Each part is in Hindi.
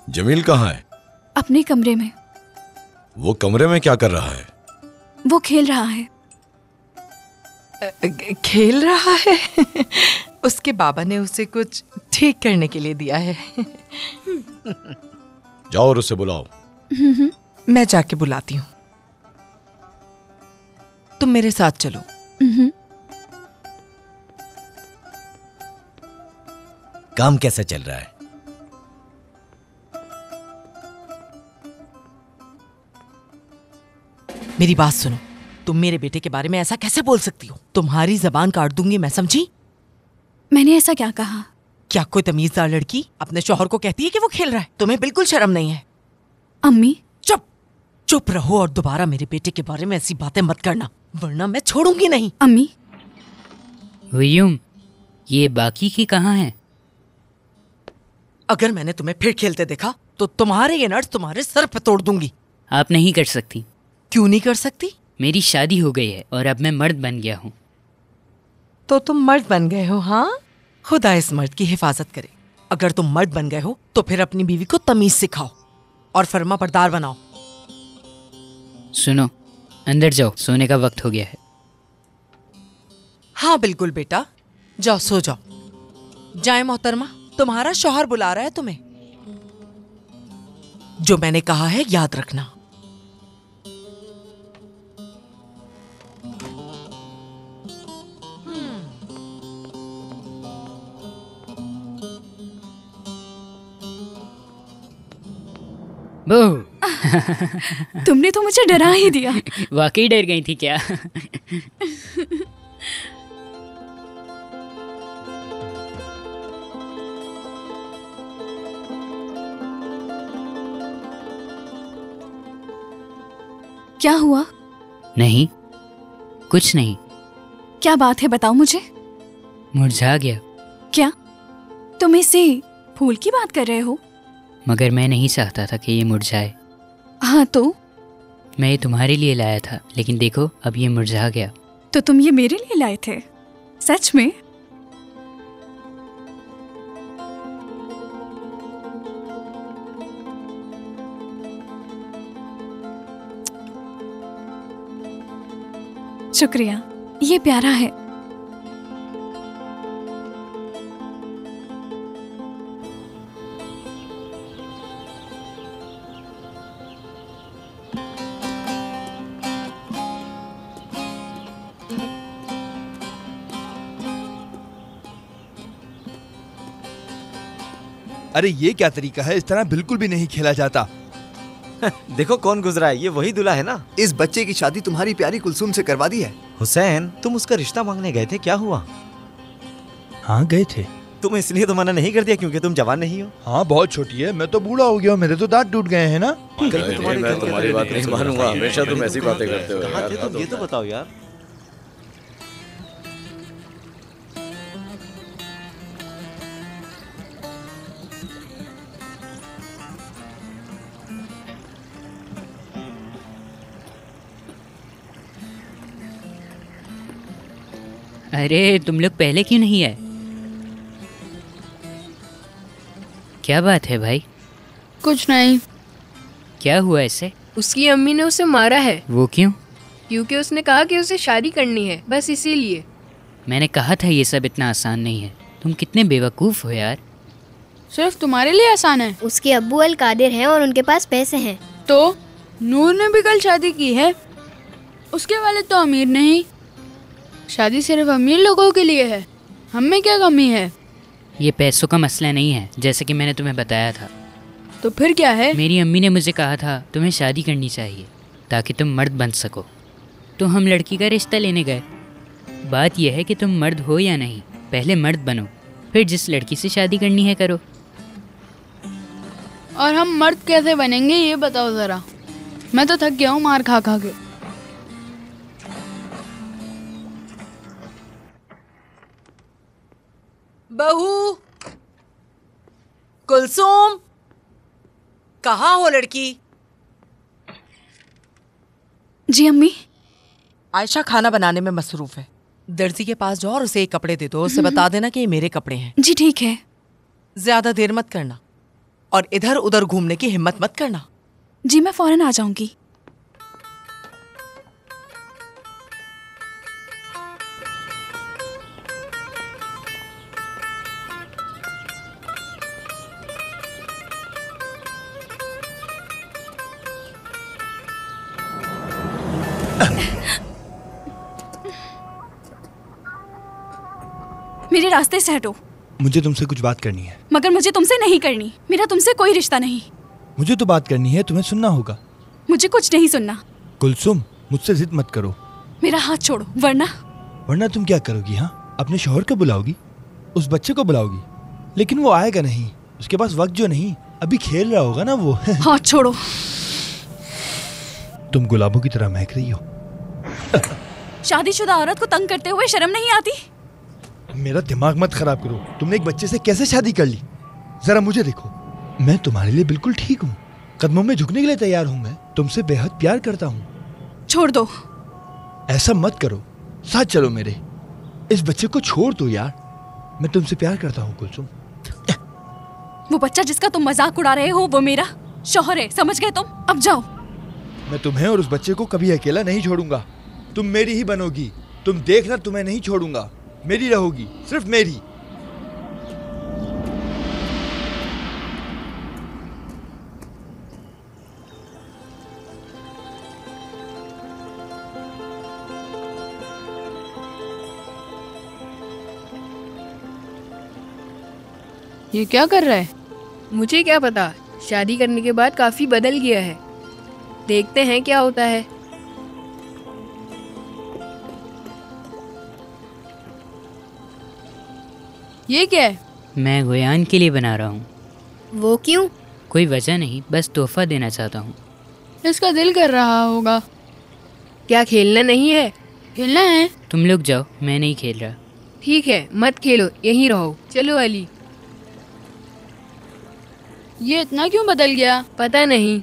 जमील कहाँ है? अपने कमरे में। वो कमरे में क्या कर रहा है? वो खेल रहा है। खेल रहा है? उसके बाबा ने उसे कुछ ठीक करने के लिए दिया है। जाओ और उसे बुलाओ। मैं जाके बुलाती हूँ। तुम मेरे साथ चलो। काम कैसा चल रहा है? मेरी बात सुनो, तुम मेरे बेटे के बारे में ऐसा कैसे बोल सकती हो? तुम्हारी जबान काट दूंगी मैं, समझी? मैंने ऐसा क्या कहा? क्या कोई तमीजदार लड़की अपने शौहर को कहती है कि वो खेल रहा है? तुम्हें बिल्कुल शर्म नहीं है? अम्मी चुप चुप रहो और दोबारा मेरे बेटे के बारे में ऐसी बातें मत करना, वरना मैं छोड़ूंगी नहीं। अम्मी। हुयूम, ये बाकी की कहाँ है? अगर मैंने तुम्हें फिर खेलते देखा तो तुम्हारे ये नट्स तुम्हारे सर पे तोड़ दूंगी। आप नहीं कर सकती। क्यों नहीं कर सकती? मेरी शादी हो गई है और अब मैं मर्द बन गया हूँ। तो तुम मर्द बन गए हो? हाँ, खुदा इस मर्द की हिफाजत करे। अगर तुम मर्द बन गए हो तो फिर अपनी बीवी को तमीज सिखाओ और फर्मा बरदार बनाओ। सुनो, अंदर जाओ, सोने का वक्त हो गया है। हाँ बिल्कुल बेटा, जाओ सो जाओ। जाए मोहतरमा, तुम्हारा शौहर बुला रहा है तुम्हें। जो मैंने कहा है याद रखना। बहू, तुमने तो मुझे डरा ही दिया। वाकई डर गई थी क्या? क्या हुआ? नहीं, कुछ नहीं। क्या बात है, बताओ मुझे। मुरझा गया। क्या तुम इसे फूल की बात कर रहे हो? मगर मैं नहीं चाहता था कि ये मुरझाए। हाँ तो? मैं ये तुम्हारे लिए लाया था, लेकिन देखो अब ये मुरझा गया। तो तुम ये मेरे लिए लाए थे? सच में? शुक्रिया, ये प्यारा है। अरे ये क्या तरीका है? इस तरह बिल्कुल भी नहीं खेला जाता। देखो कौन गुजरा है, ये वही दूल्हा है ना? इस बच्चे की शादी तुम्हारी प्यारी कुलसुम से करवा दी है। हुसैन, तुम उसका रिश्ता मांगने गए थे, क्या हुआ? हाँ गए थे। तुम इसलिए तो मना नहीं कर दिया क्योंकि तुम जवान नहीं हो? हाँ बहुत छोटी है, मैं तो बूढ़ा हो गया हूँ, मेरे तो दांत टूट गए हैं ना। मैं तुम्हारी बात नहीं मानूंगा, हमेशा तुम ऐसी बातें करते हो। कहाँ थे तुम, ये तो बताओ यार। अरे तुम लोग पहले क्यों नहीं आए? क्या बात है भाई? कुछ नहीं। क्या हुआ ऐसे? उसकी अम्मी ने उसे मारा है। वो क्यों? क्योंकि उसने कहा कि उसे शादी करनी है, बस इसीलिए। मैंने कहा था ये सब इतना आसान नहीं है। तुम कितने बेवकूफ़ हो यार। सिर्फ तुम्हारे लिए आसान है? उसके अब्बू अल कादिर हैं और उनके पास पैसे हैं। तो नूर ने भी कल शादी की है, उसके वाले तो अमीर नहीं। शादी सिर्फ अमीर लोगों के लिए है, हम में क्या कमी है? ये पैसों का मसला नहीं है, जैसे कि मैंने तुम्हें बताया था। तो फिर क्या है? मेरी अम्मी ने मुझे कहा था तुम्हें शादी करनी चाहिए ताकि तुम मर्द बन सको। तो हम लड़की का रिश्ता लेने गए। बात यह है कि तुम मर्द हो या नहीं, पहले मर्द बनो, फिर जिस लड़की से शादी करनी है करो। और हम मर्द कैसे बनेंगे ये बताओ ज़रा। मैं तो थक गया हूँ मार खा खा के। बहू, कुलसुम, कहाँ हो लड़की? जी अम्मी। आयशा खाना बनाने में मसरूफ है। दर्जी के पास जाओ और उसे एक कपड़े दे दो, उसे बता देना कि ये मेरे कपड़े हैं। जी ठीक है। ज्यादा देर मत करना और इधर उधर घूमने की हिम्मत मत करना। जी मैं फौरन आ जाऊंगी। मेरे रास्ते से हटो। मुझे तुमसे कुछ बात करनी है। मगर मुझे तुमसे नहीं करनी। मेरा तुमसे कोई रिश्ता नहीं। मुझे तो बात करनी है, तुम्हें सुनना होगा। मुझे कुछ नहीं सुनना। कुलसुम, मुझसे जिद मत करो। मेरा हाथ छोड़ो वरना तुम क्या करोगी? हाँ, अपने शौहर को बुलाओगी, उस बच्चे को बुलाओगी, लेकिन वो आएगा नहीं। उसके पास वक्त जो नहीं, अभी खेल रहा होगा ना वो। हाथ छोड़ो। तुम गुलाबों की तरह महक रही हो। शादीशुदा औरत को तंग करते हुए शर्म नहीं आती? मेरा दिमाग मत खराब करो। तुमने एक बच्चे से कैसे शादी कर ली? जरा मुझे देखो, मैं तुम्हारे लिए बिल्कुल ठीक हूँ। कदमों में झुकने के लिए तैयार हूँ। मैं तुमसे बेहद प्यार करता हूँ। छोड़ दो। ऐसा मत करो, साथ चलो मेरे। इस बच्चे को छोड़ दो यार, मैं तुमसे प्यार करता हूँ कुलसुम। वो बच्चा जिसका तुम मजाक उड़ा रहे हो वो मेरा शौहर है, समझ गए तुम? अब जाओ। मैं तुम्हें और उस बच्चे को कभी अकेला नहीं छोड़ूंगा। तुम मेरी ही बनोगी। तुम देखना, तुम्हें नहीं छोड़ूंगा। मेरी रहोगी, सिर्फ मेरी। ये क्या कर रहा है? मुझे क्या पता, शादी करने के बाद काफी बदल गया है। देखते हैं क्या होता है। ये क्या है? मैं गोयान के लिए बना रहा हूँ। वो क्यों? कोई वजह नहीं, बस तोहफा देना चाहता हूँ। इसका दिल कर रहा होगा। क्या खेलना नहीं है? खेलना है। तुम लोग जाओ, मैं नहीं खेल रहा। ठीक है, मत खेलो, यहीं रहो। चलो अली। ये इतना क्यों बदल गया? पता नहीं।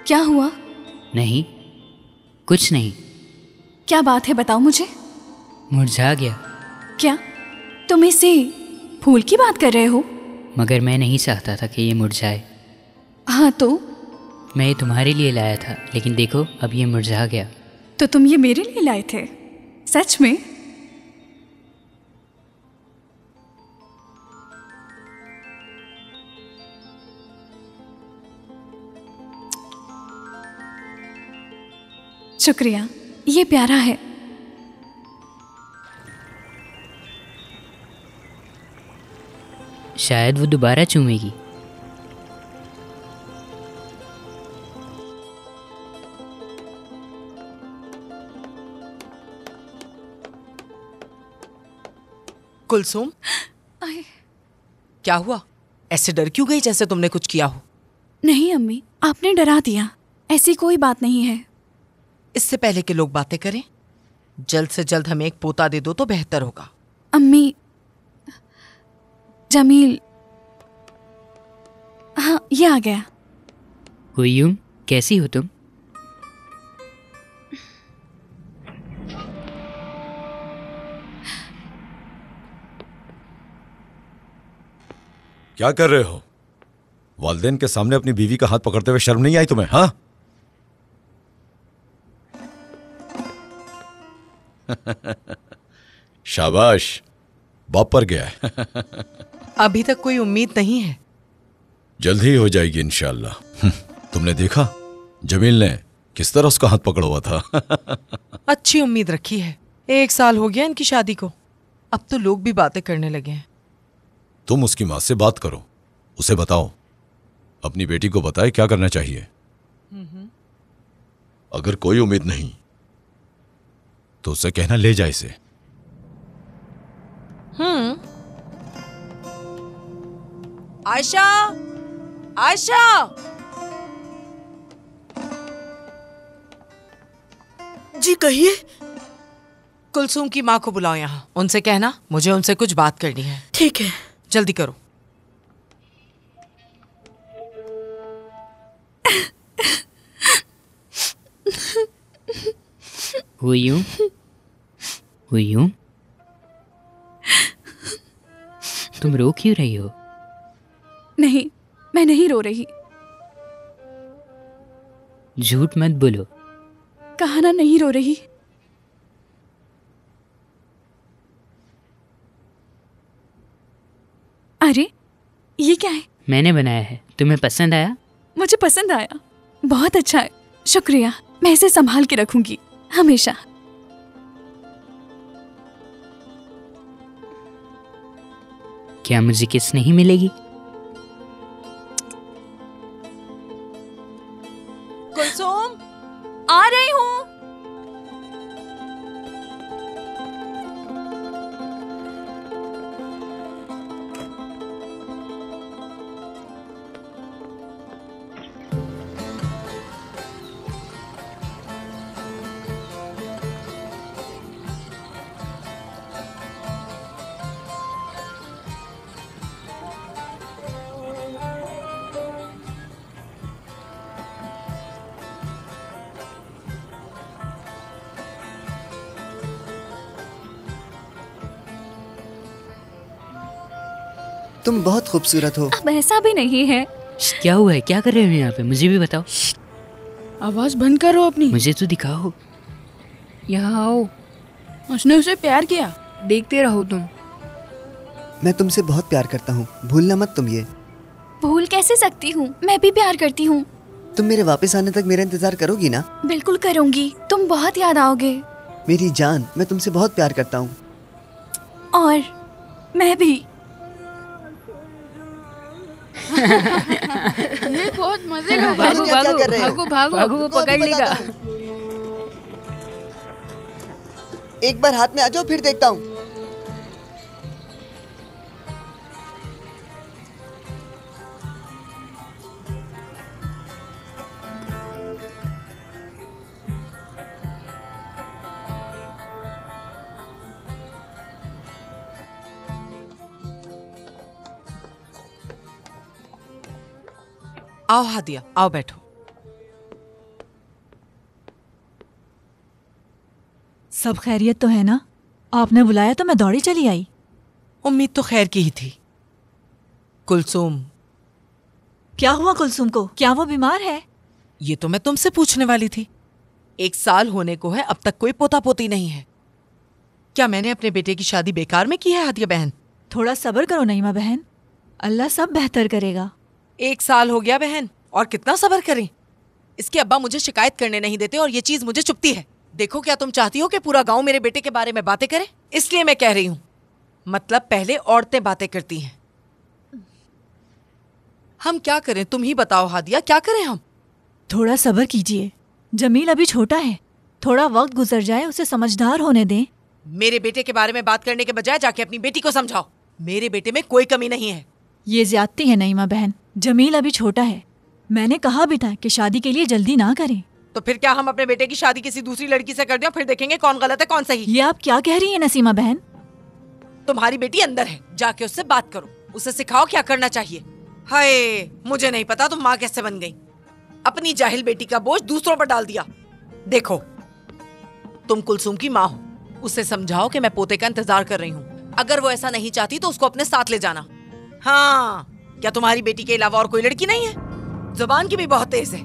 क्या हुआ? नहीं, कुछ नहीं। क्या बात है, बताओ मुझे। मुरझा गया। क्या तुम इसे फूल की बात कर रहे हो? मगर मैं नहीं चाहता था कि ये मुरझाए। हाँ तो? मैं ये तुम्हारे लिए लाया था, लेकिन देखो अब ये मुरझा गया। तो तुम ये मेरे लिए लाए थे? सच में? शुक्रिया, ये प्यारा है। शायद वो दोबारा चूमेगी। कुलसुम, क्या हुआ? ऐसे डर क्यों गई जैसे तुमने कुछ किया हो? नहीं अम्मी, आपने डरा दिया। ऐसी कोई बात नहीं है। इससे पहले कि लोग बातें करें, जल्द से जल्द हमें एक पोता दे दो तो बेहतर होगा। अम्मी, जमील, हाँ ये आ गया। हुयूम, कैसी हो तुम? क्या कर रहे हो? वालिदैन के सामने अपनी बीवी का हाथ पकड़ते हुए शर्म नहीं आई तुम्हें? हाँ? शाबाश, बाप पर गया है। अभी तक कोई उम्मीद नहीं है। जल्द ही हो जाएगी इंशाल्लाह। तुमने देखा जमील ने किस तरह उसका हाथ पकड़ा हुआ था। अच्छी उम्मीद रखी है। 1 साल हो गया इनकी शादी को, अब तो लोग भी बातें करने लगे हैं। तुम उसकी माँ से बात करो, उसे बताओ, अपनी बेटी को बताए क्या करना चाहिए। अगर कोई उम्मीद नहीं तो उसे कहना ले जाए इसे। आयशा, आयशा, जी कहिए। कुलसुम की माँ को बुलाओ यहाँ, उनसे कहना मुझे उनसे कुछ बात करनी है। ठीक है। जल्दी करो। हुई तुम रो क्यों रही हो? नहीं, मैं नहीं रो रही। झूठ मत बोलो। कहा ना नहीं रो रही। अरे ये क्या है? मैंने बनाया है, तुम्हें पसंद आया? मुझे पसंद आया, बहुत अच्छा है, शुक्रिया। मैं इसे संभाल के रखूंगी हमेशा। क्या मुझे किस नहीं मिलेगी? कुलसुम, आ रही हूँ। तुम बहुत खूबसूरत हो। अब ऐसा भी नहीं है। क्या हुआ है? क्या कर रहे हो यहाँ पे? मुझे भी बताओ। आवाज बंद करो अपनी। मुझे तो दिखाओ। यहाँ आओ। उसने उसे प्यार किया, देखते रहो तुम। मैं तुमसे बहुत प्यार करता हूँ, भूलना मत तुम ये। भूल कैसे सकती हूँ, मैं भी प्यार करती हूँ। तुम मेरे वापस आने तक मेरा इंतजार करोगी ना? बिल्कुल करूँगी, तुम बहुत याद आओगे। मेरी जान, मैं तुमसे बहुत प्यार करता हूँ। और मैं भी। ये बहुत मजे का। भागो क्या भागो कर रहे हो? भागो भागो। भागो, वो पकड़ लेगा। एक बार हाथ में आ जाओ, फिर देखता हूँ। आओ हादिया, आओ बैठो। सब खैरियत तो है ना? आपने बुलाया तो मैं दौड़ी चली आई। उम्मीद तो खैर की ही थी। कुलसुम, क्या हुआ कुलसुम को? क्या वो बीमार है? ये तो मैं तुमसे पूछने वाली थी। 1 साल होने को है, अब तक कोई पोता पोती नहीं है। क्या मैंने अपने बेटे की शादी बेकार में की है हादिया बहन? थोड़ा सब्र करो नईमा बहन, अल्लाह सब बेहतर करेगा। 1 साल हो गया बहन, और कितना सब्र करें। इसके अब्बा मुझे शिकायत करने नहीं देते और ये चीज मुझे चुभती है। देखो, क्या तुम चाहती हो कि पूरा गांव मेरे बेटे के बारे में बातें करे? इसलिए मैं कह रही हूँ, मतलब पहले औरतें बातें करती हैं। हम क्या करें, तुम ही बताओ हादिया, क्या करें हम? थोड़ा सब्र कीजिए, जमील अभी छोटा है, थोड़ा वक्त गुजर जाए, उसे समझदार होने दें। मेरे बेटे के बारे में बात करने के बजाय जाके अपनी बेटी को समझाओ। मेरे बेटे में कोई कमी नहीं है। ये ज्यादती है नईमा बहन, जमील अभी छोटा है। मैंने कहा भी था कि शादी के लिए जल्दी ना करें। तो फिर क्या हम अपने बेटे की शादी किसी दूसरी लड़की से कर दें, फिर देखेंगे कौन गलत है कौन सही? ये आप क्या कह रही हैं नसीमा बहन? तुम्हारी बेटी अंदर है, जाके उससे बात करो, उसे सिखाओ क्या करना चाहिए। हाय, मुझे नहीं पता तुम माँ कैसे बन गई। अपनी जाहिल बेटी का बोझ दूसरों पर डाल दिया। देखो, तुम कुलसुम की माँ हो, उसे समझाओ कि मैं पोते का इंतजार कर रही हूँ। अगर वो ऐसा नहीं चाहती तो उसको अपने साथ ले जाना। हाँ, क्या तुम्हारी बेटी के अलावा और कोई लड़की नहीं है? जुबान की भी बहुत तेज है।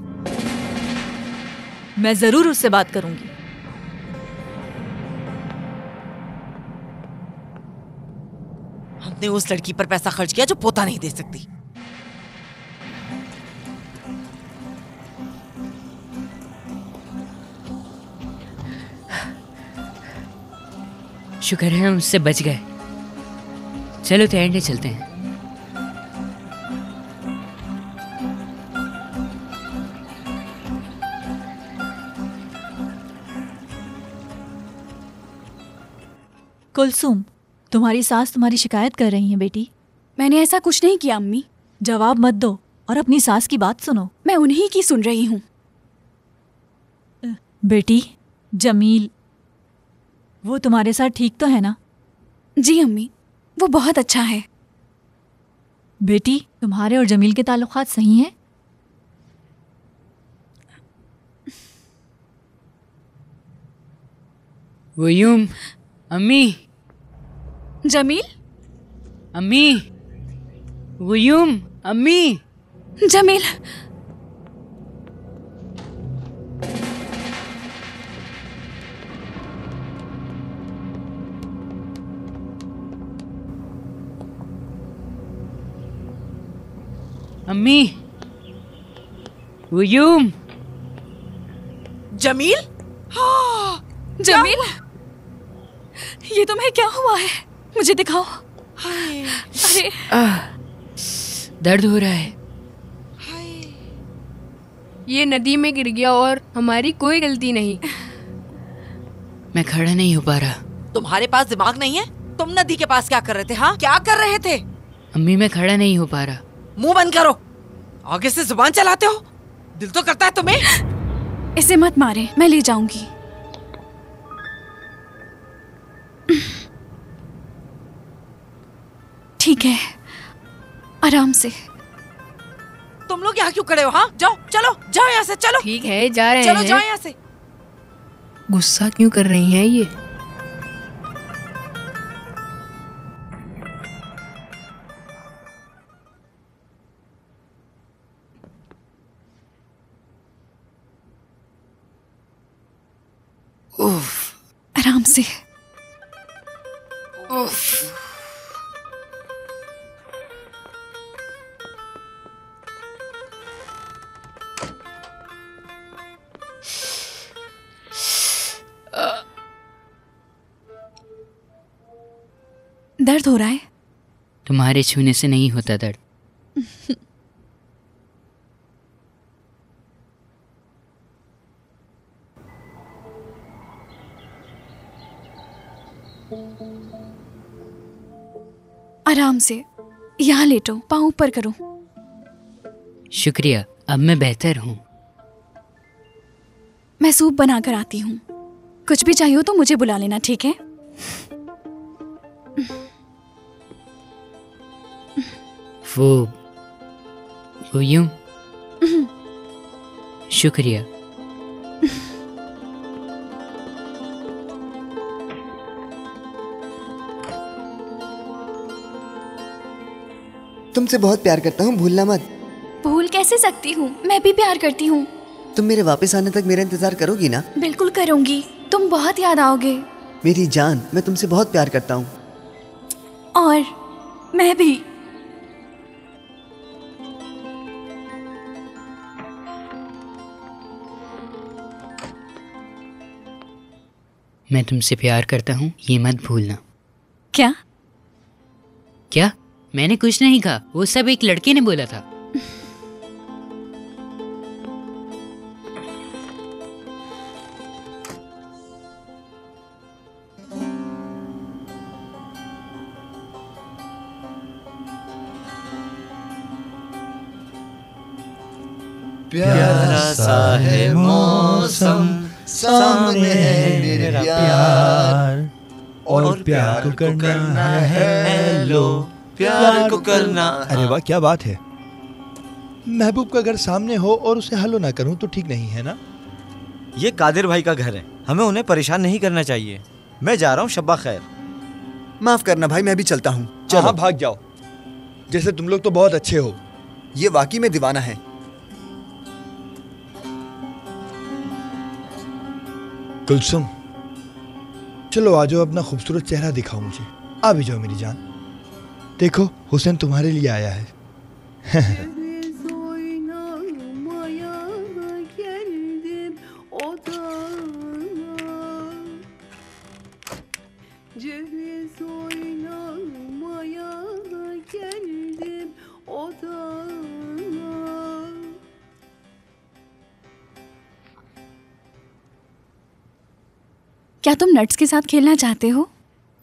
मैं जरूर उससे बात करूंगी। हमने उस लड़की पर पैसा खर्च किया जो पोता नहीं दे सकती। शुक्र है हम उससे बच गए। चलो तैरने चलते हैं। कुलसुम, तुम्हारी सास तुम्हारी शिकायत कर रही हैं बेटी। मैंने ऐसा कुछ नहीं किया अम्मी। जवाब मत दो और अपनी सास की बात सुनो। मैं उन्हीं की सुन रही हूँ। बेटी, जमील, वो तुम्हारे साथ ठीक तो है ना? जी अम्मी, वो बहुत अच्छा है। बेटी, तुम्हारे और जमील के ताल्लुकात सही हैं? वयूम, अम्मी, जमील, अम्मी, वयूम, अम्मी। जमील, अम्मी, वयूम। जमील, हाँ, जमील, ये तुम्हें क्या हुआ है? मुझे दिखाओ। हाय, अरे दर्द हो रहा है। ये नदी में गिर गया और हमारी कोई गलती नहीं। मैं खड़ा नहीं हो पा रहा। तुम्हारे पास दिमाग नहीं है? तुम नदी के पास क्या कर रहे थे? हाँ, क्या कर रहे थे? अम्मी, मैं खड़ा नहीं हो पा रहा। मुंह बंद करो, आगे से जुबान चलाते हो। दिल तो करता है तुम्हें। इसे मत मारे, मैं ले जाऊंगी। ठीक है, आराम से। तुम लोग यहाँ क्यों खड़े हो? हाँ, जाओ, चलो, जाओ यहाँ से, चलो। ठीक है, जा रहे चलो, हैं। जाओ यहाँ से। गुस्सा क्यों कर रही हैं ये? आराम से। दर्द हो रहा है? तुम्हारे छूने से नहीं होता दर्द। आराम से, यहाँ लेटो, पाँव ऊपर करो। शुक्रिया, अब मैं बेहतर हूँ। मैं सूप बनाकर आती हूँ। कुछ भी चाहिए हो तो मुझे बुला लेना, ठीक है? वो यूं। शुक्रिया। तुमसे बहुत प्यार करता हूँ, भूलना मत। भूल कैसे सकती हूँ, मैं भी प्यार करती हूँ। तुम मेरे वापस आने तक मेरा इंतजार करोगी ना? बिल्कुल करूँगी, तुम बहुत याद आओगे। मेरी जान, मैं तुमसे बहुत प्यार करता हूँ। और मैं भी। मैं तुमसे प्यार करता हूँ, ये मत भूलना। क्या? क्या? मैंने कुछ नहीं कहा, वो सब एक लड़के ने बोला था। प्यारा सा है मौसम, सामने है मेरा प्यार, और प्यार को करना है लो, प्यार को करना। अरे वाह, क्या बात है। महबूब का घर सामने हो और उसे हलो ना करूं तो ठीक नहीं है ना? ये कादिर भाई का घर है, हमें उन्हें परेशान नहीं करना चाहिए। मैं जा रहा हूँ, शब्बा खैर। माफ करना भाई, मैं भी चलता हूँ। चलो। हाँ, भाग जाओ। जैसे तुम लोग तो बहुत अच्छे हो। ये वाकई में दीवाना है। कुलसुम, चलो आ जाओ, अपना खूबसूरत चेहरा दिखाओ मुझे। आ भी जाओ मेरी जान। देखो, हुसैन तुम्हारे लिए आया है। क्या तुम नट्स के साथ खेलना चाहते हो?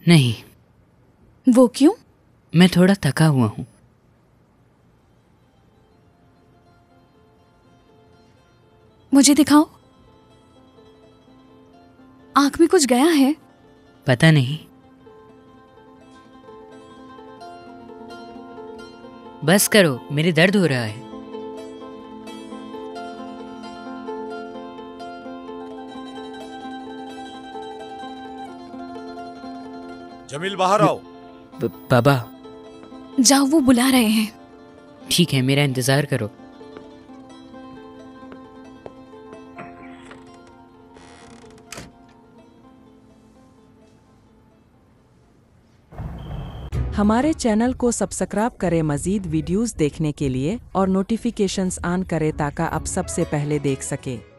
नहीं। वो क्यों? मैं थोड़ा थका हुआ हूँ। मुझे दिखाओ। आंख में कुछ गया है? पता नहीं। बस करो, मेरे दर्द हो रहा है। जमील बाहर आओ। बाबा। जाओ, वो बुला रहे हैं। ठीक है, मेरा इंतजार करो। हमारे चैनल को सब्सक्राइब करें मजीद वीडियोस देखने के लिए और नोटिफिकेशंस ऑन करें ताकि आप सबसे पहले देख सकें।